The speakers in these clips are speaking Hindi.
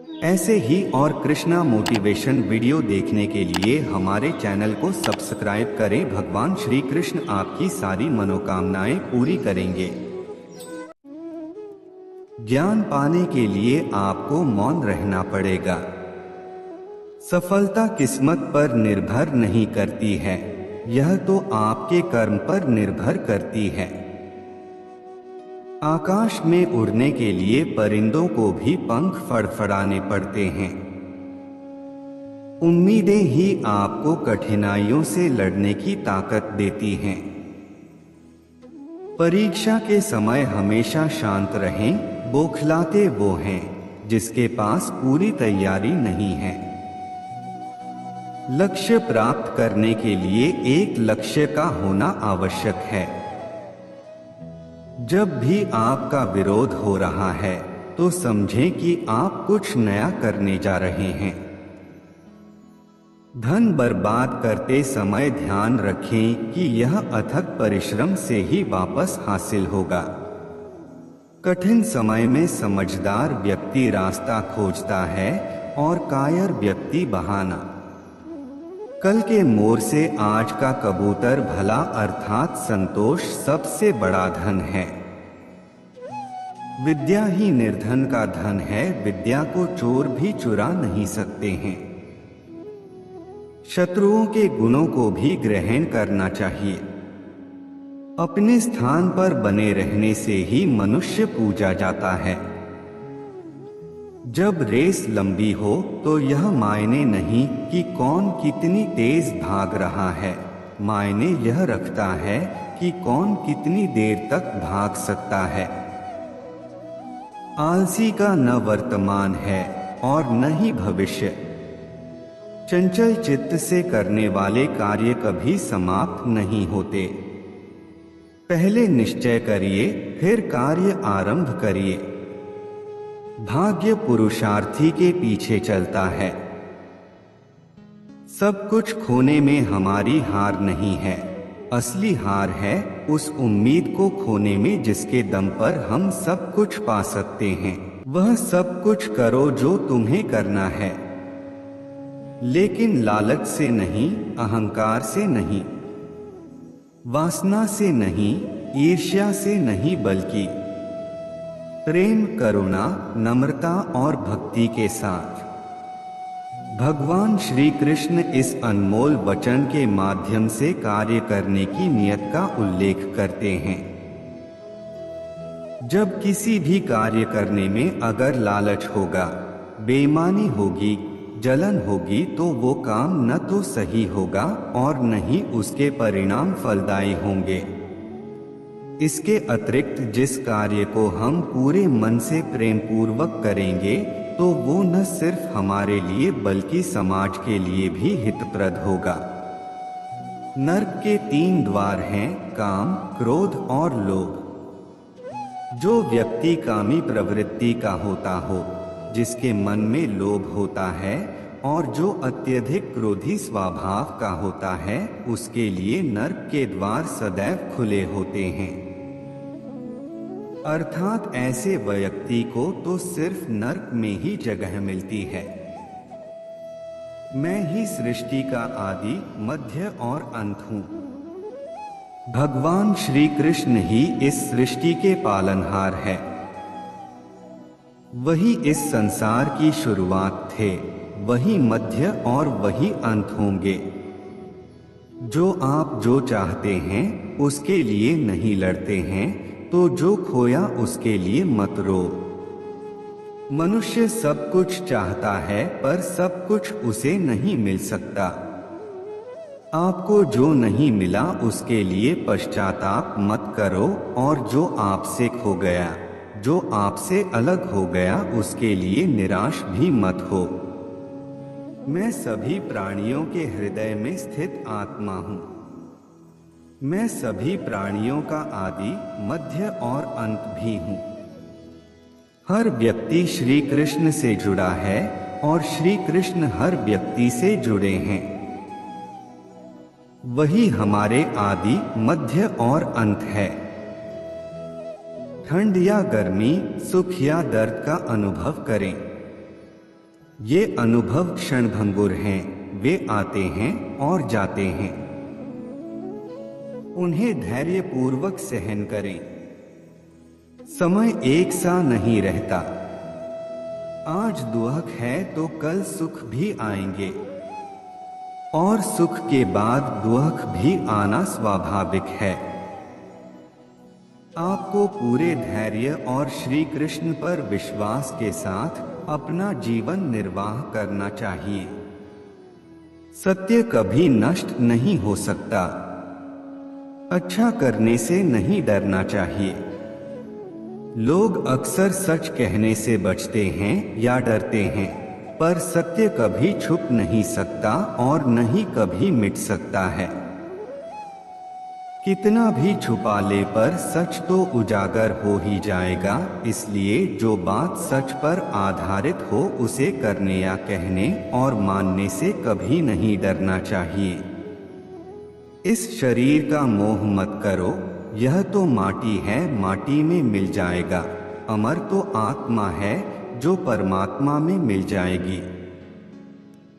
ऐसे ही और कृष्णा मोटिवेशन वीडियो देखने के लिए हमारे चैनल को सब्सक्राइब करें। भगवान श्री कृष्ण आपकी सारी मनोकामनाएं पूरी करेंगे। ज्ञान पाने के लिए आपको मौन रहना पड़ेगा। सफलता किस्मत पर निर्भर नहीं करती है, यह तो आपके कर्म पर निर्भर करती है। आकाश में उड़ने के लिए परिंदों को भी पंख फड़फड़ाने पड़ते हैं। उम्मीदें ही आपको कठिनाइयों से लड़ने की ताकत देती हैं। परीक्षा के समय हमेशा शांत रहें। बौखलाते वो हैं जिसके पास पूरी तैयारी नहीं है। लक्ष्य प्राप्त करने के लिए एक लक्ष्य का होना आवश्यक है। जब भी आपका विरोध हो रहा है तो समझें कि आप कुछ नया करने जा रहे हैं। धन बर्बाद करते समय ध्यान रखें कि यह अथक परिश्रम से ही वापस हासिल होगा। कठिन समय में समझदार व्यक्ति रास्ता खोजता है और कायर व्यक्ति बहाना। कल के मोर से आज का कबूतर भला, अर्थात संतोष सबसे बड़ा धन है। विद्या ही निर्धन का धन है, विद्या को चोर भी चुरा नहीं सकते हैं। शत्रुओं के गुणों को भी ग्रहण करना चाहिए। अपने स्थान पर बने रहने से ही मनुष्य पूजा जाता है। जब रेस लंबी हो तो यह मायने नहीं कि कौन कितनी तेज भाग रहा है, मायने यह रखता है कि कौन कितनी देर तक भाग सकता है। आलसी का न वर्तमान है और न ही भविष्य। चंचल चित्त से करने वाले कार्य कभी समाप्त नहीं होते। पहले निश्चय करिए, फिर कार्य आरंभ करिए। भाग्य पुरुषार्थी के पीछे चलता है। सब कुछ खोने में हमारी हार नहीं है, असली हार है उस उम्मीद को खोने में जिसके दम पर हम सब कुछ पा सकते हैं। वह सब कुछ करो जो तुम्हें करना है, लेकिन लालच से नहीं, अहंकार से नहीं, वासना से नहीं, ईर्ष्या से नहीं, बल्कि प्रेम, करुणा, नम्रता और भक्ति के साथ। भगवान श्री कृष्ण इस अनमोल वचन के माध्यम से कार्य करने की नियत का उल्लेख करते हैं। जब किसी भी कार्य करने में अगर लालच होगा, बेईमानी होगी, जलन होगी तो वो काम न तो सही होगा और न ही उसके परिणाम फलदायी होंगे। इसके अतिरिक्त जिस कार्य को हम पूरे मन से प्रेम पूर्वक करेंगे तो वो न सिर्फ हमारे लिए बल्कि समाज के लिए भी हितप्रद होगा। नरक के 3 द्वार हैं, काम, क्रोध और लोभ। जो व्यक्ति कामी प्रवृत्ति का होता हो, जिसके मन में लोभ होता है और जो अत्यधिक क्रोधी स्वभाव का होता है, उसके लिए नरक के द्वार सदैव खुले होते हैं। अर्थात ऐसे व्यक्ति को तो सिर्फ नरक में ही जगह मिलती है। मैं ही सृष्टि का आदि, मध्य और अंत हूँ। भगवान श्री कृष्ण ही इस सृष्टि के पालनहार है। वही इस संसार की शुरुआत थे, वही मध्य और वही अंत होंगे। जो आप जो चाहते हैं उसके लिए नहीं लड़ते हैं, तो जो खोया उसके लिए मत रो। मनुष्य सब कुछ चाहता है पर सब कुछ उसे नहीं मिल सकता। आपको जो नहीं मिला उसके लिए पश्चाताप मत करो, और जो आपसे खो गया, जो आपसे अलग हो गया, उसके लिए निराश भी मत हो। मैं सभी प्राणियों के हृदय में स्थित आत्मा हूँ। मैं सभी प्राणियों का आदि, मध्य और अंत भी हूँ। हर व्यक्ति श्री कृष्ण से जुड़ा है और श्री कृष्ण हर व्यक्ति से जुड़े हैं। वही हमारे आदि, मध्य और अंत है। ठंड या गर्मी, सुख या दर्द का अनुभव करें। ये अनुभव क्षणभंगुर हैं, वे आते हैं और जाते हैं। उन्हें धैर्यपूर्वक सहन करें। समय एक सा नहीं रहता। आज दुख है तो कल सुख भी आएंगे, और सुख के बाद दुख भी आना स्वाभाविक है। आपको पूरे धैर्य और श्री कृष्ण पर विश्वास के साथ अपना जीवन निर्वाह करना चाहिए। सत्य कभी नष्ट नहीं हो सकता। अच्छा करने से नहीं डरना चाहिए। लोग अक्सर सच कहने से बचते हैं या डरते हैं, पर सत्य कभी छुप नहीं सकता और न ही कभी मिट सकता है। कितना भी छुपा ले पर सच तो उजागर हो ही जाएगा। इसलिए जो बात सच पर आधारित हो उसे करने या कहने और मानने से कभी नहीं डरना चाहिए। इस शरीर का मोह मत करो, यह तो माटी है, माटी में मिल जाएगा। अमर तो आत्मा है जो परमात्मा में मिल जाएगी।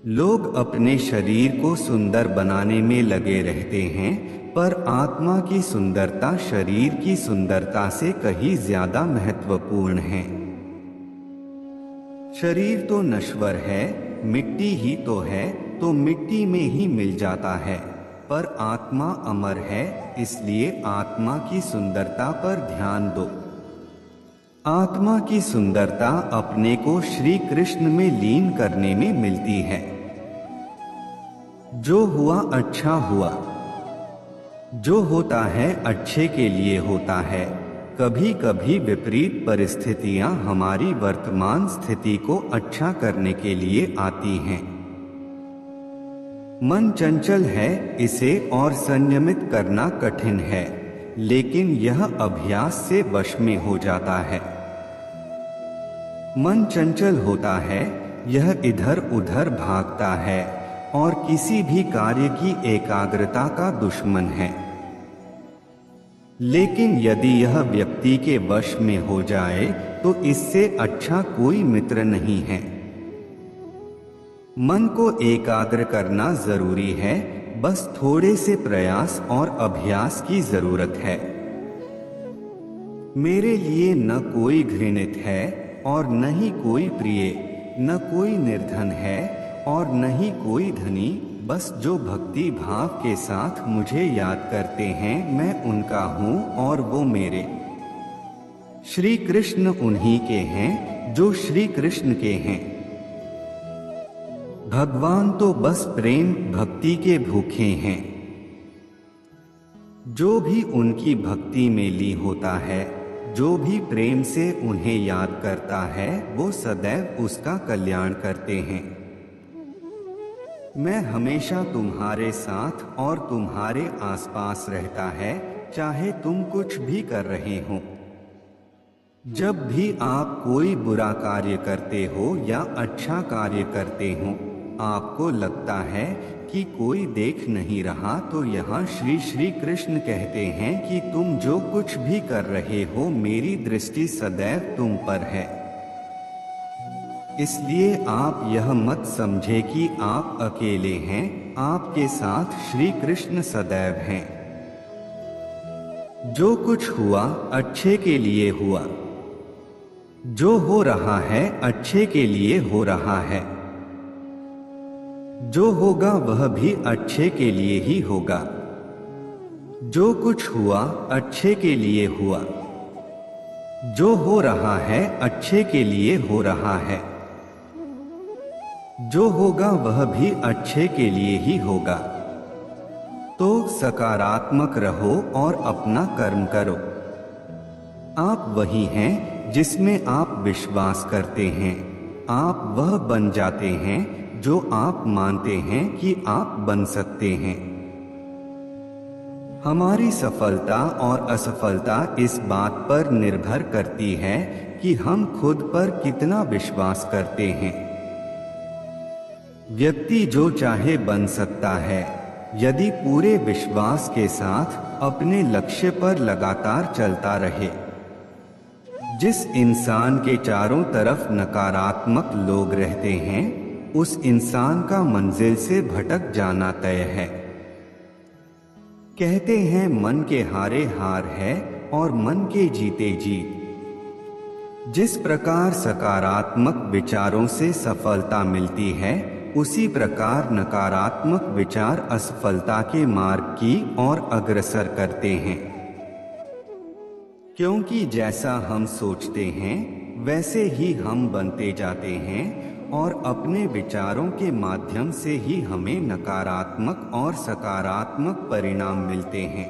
लोग अपने शरीर को सुंदर बनाने में लगे रहते हैं, पर आत्मा की सुंदरता शरीर की सुंदरता से कहीं ज्यादा महत्वपूर्ण है। शरीर तो नश्वर है, मिट्टी ही तो है, तो मिट्टी में ही मिल जाता है, पर आत्मा अमर है। इसलिए आत्मा की सुंदरता पर ध्यान दो। आत्मा की सुंदरता अपने को श्री कृष्ण में लीन करने में मिलती है। जो हुआ अच्छा हुआ। जो होता है अच्छे के लिए होता है। कभी कभी विपरीत परिस्थितियां हमारी वर्तमान स्थिति को अच्छा करने के लिए आती हैं। मन चंचल है, इसे और संयमित करना कठिन है, लेकिन यह अभ्यास से वश में हो जाता है। मन चंचल होता है, यह इधर उधर भागता है और किसी भी कार्य की एकाग्रता का दुश्मन है। लेकिन यदि यह व्यक्ति के वश में हो जाए तो इससे अच्छा कोई मित्र नहीं है। मन को एकाग्र करना जरूरी है, बस थोड़े से प्रयास और अभ्यास की जरूरत है। मेरे लिए न कोई घृणित है और न ही कोई प्रिय, न कोई निर्धन है और न ही कोई धनी। बस जो भक्ति भाव के साथ मुझे याद करते हैं, मैं उनका हूँ और वो मेरे। श्री कृष्ण उन्हीं के हैं जो श्री कृष्ण के हैं। भगवान तो बस प्रेम भक्ति के भूखे हैं। जो भी उनकी भक्ति में लीन होता है, जो भी प्रेम से उन्हें याद करता है, वो सदैव उसका कल्याण करते हैं। मैं हमेशा तुम्हारे साथ और तुम्हारे आसपास रहता है, चाहे तुम कुछ भी कर रहे हो। जब भी आप कोई बुरा कार्य करते हो या अच्छा कार्य करते हो, आपको लगता है कि कोई देख नहीं रहा, तो यहाँ श्री कृष्ण कहते हैं कि तुम जो कुछ भी कर रहे हो, मेरी दृष्टि सदैव तुम पर है। इसलिए आप यह मत समझे कि आप अकेले हैं, आपके साथ श्री कृष्ण सदैव हैं। जो कुछ हुआ अच्छे के लिए हुआ। जो हो रहा है अच्छे के लिए हो रहा है। जो होगा वह भी अच्छे के लिए ही होगा। जो कुछ हुआ अच्छे के लिए हुआ। जो हो रहा है अच्छे के लिए हो रहा है। जो होगा वह भी अच्छे के लिए ही होगा। तो सकारात्मक रहो और अपना कर्म करो। आप वही हैं जिसमें आप विश्वास करते हैं। आप वह बन जाते हैं जो आप मानते हैं कि आप बन सकते हैं। हमारी सफलता और असफलता इस बात पर निर्भर करती है कि हम खुद पर कितना विश्वास करते हैं। व्यक्ति जो चाहे बन सकता है, यदि पूरे विश्वास के साथ अपने लक्ष्य पर लगातार चलता रहे। जिस इंसान के चारों तरफ नकारात्मक लोग रहते हैं, उस इंसान का मंजिल से भटक जाना तय है। कहते हैं मन के हारे हार है और मन के जीते जीत। जिस प्रकार सकारात्मक विचारों से सफलता मिलती है, उसी प्रकार नकारात्मक विचार असफलता के मार्ग की ओर अग्रसर करते हैं। क्योंकि जैसा हम सोचते हैं वैसे ही हम बनते जाते हैं और अपने विचारों के माध्यम से ही हमें नकारात्मक और सकारात्मक परिणाम मिलते हैं।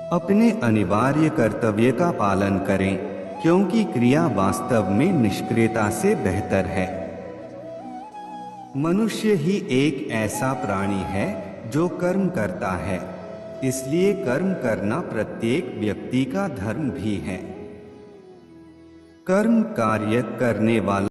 अपने अनिवार्य कर्तव्य का पालन करें, क्योंकि क्रिया वास्तव में निष्क्रियता से बेहतर है। मनुष्य ही एक ऐसा प्राणी है जो कर्म करता है, इसलिए कर्म करना प्रत्येक व्यक्ति का धर्म भी है। कर्म कार्य करने वाला